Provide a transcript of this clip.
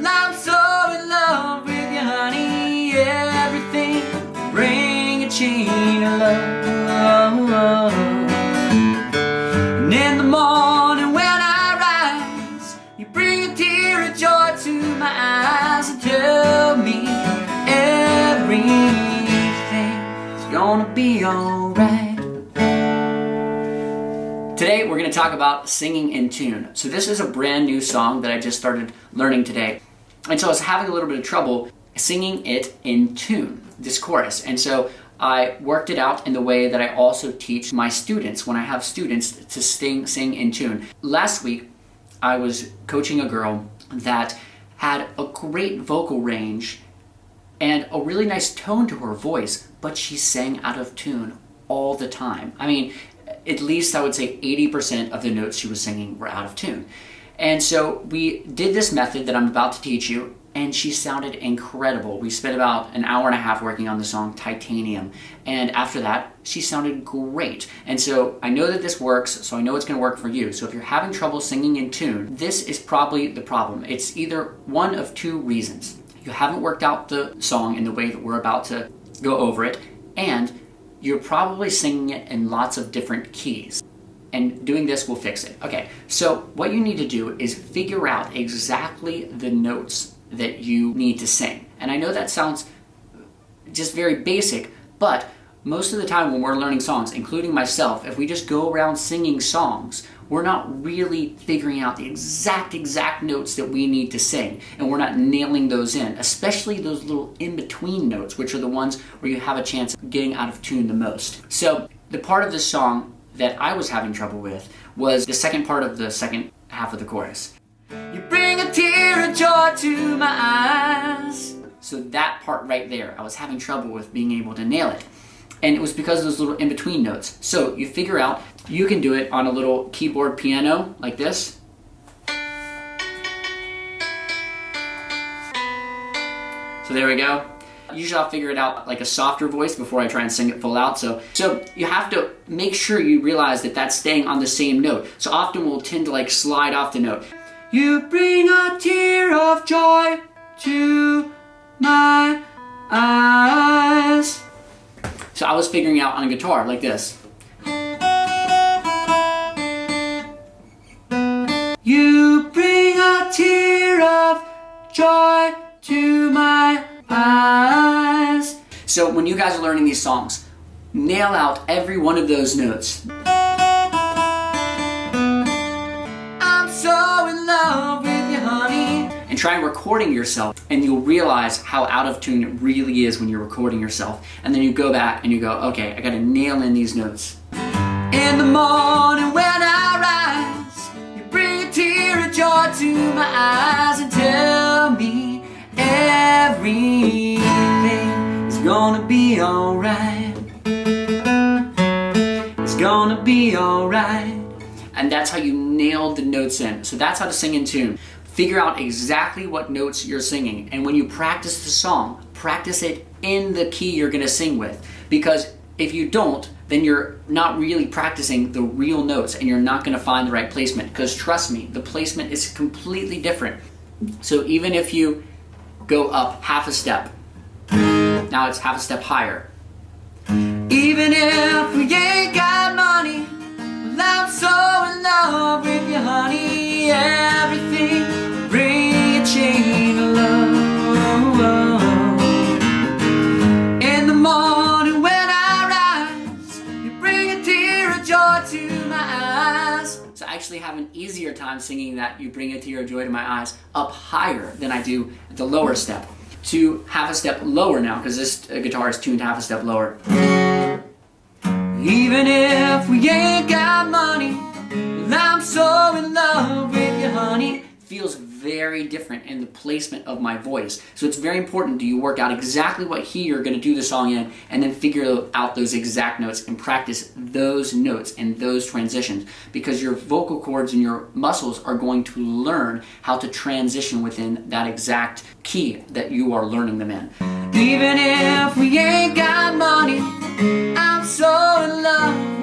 I'm so in love with you, honey. Everything bring a chain of love. And in the morning when I rise, you bring a tear of joy to my eyes and tell me everything's gonna be alright. Today we're going to talk about singing in tune. So this is a brand new song that I just started learning today. And so I was having a little bit of trouble singing it in tune, this chorus. And so I worked it out in the way that I also teach my students when I have students to sing in tune. Last week I was coaching a girl that had a great vocal range and a really nice tone to her voice, but she sang out of tune all the time. I mean, at least I would say 80% of the notes she was singing were out of tune. And so we did this method that I'm about to teach you, and she sounded incredible. We spent about an hour and a half working on the song Titanium, and after that she sounded great. And so I know that this works, so I know it's going to work for you. So if you're having trouble singing in tune, this is probably the problem. It's either one of two reasons. You haven't worked out the song in the way that we're about to go over it, and you're probably singing it in lots of different keys. And doing this will fix it. Okay, so what you need to do is figure out exactly the notes that you need to sing. And I know that sounds just very basic, but most of the time when we're learning songs, including myself, if we just go around singing songs, we're not really figuring out the exact notes that we need to sing, and we're not nailing those in, especially those little in-between notes, which are the ones where you have a chance of getting out of tune the most. So the part of the song that I was having trouble with was the second part of the second half of the chorus. You bring a tear of joy to my eyes. So that part right there, I was having trouble with being able to nail it. And it was because of those little in-between notes. So you figure out, you can do it on a little keyboard piano like this. So there we go. Usually I'll figure it out like a softer voice before I try and sing it full out. So you have to make sure you realize that that's staying on the same note. So often we'll tend to like slide off the note. You bring a tear of joy to my eyes. So I was figuring out on a guitar like this. You bring a tear of joy to my eyes. So when you guys are learning these songs, nail out every one of those notes. I'm so in love with you, honey. And try recording yourself, and you'll realize how out of tune it really is when you're recording yourself. And then you go back and you go, okay, I gotta nail in these notes. In the morning when I rise, you bring a tear of joy to my eyes and tell me everything is gonna be alright. It's gonna be alright. And that's how you nailed the notes in. So that's how to sing in tune. Figure out exactly what notes you're singing, and when you practice the song, practice it in the key you're going to sing with, because if you don't, then you're not really practicing the real notes and you're not going to find the right placement, because trust me, the placement is completely different. So even if you go up half a step, now it's half a step higher. Even if we ain't got money, well, I'm so in love with you, honey. Everything bring a chain of love. In the morning when I rise, you bring a tear of joy to my eyes. So I actually have an easier time singing that "you bring a tear of joy to my eyes" up higher than I do at the lower step. To half a step lower now, because this guitar is tuned half a step lower. Even if we ain't got money, well, I'm so in love with you, honey. Feels very different in the placement of my voice. So it's very important that you work out exactly what key you're going to do the song in, and then figure out those exact notes and practice those notes and those transitions, because your vocal cords and your muscles are going to learn how to transition within that exact key that you are learning them in. Even if we ain't got money, I'm so in love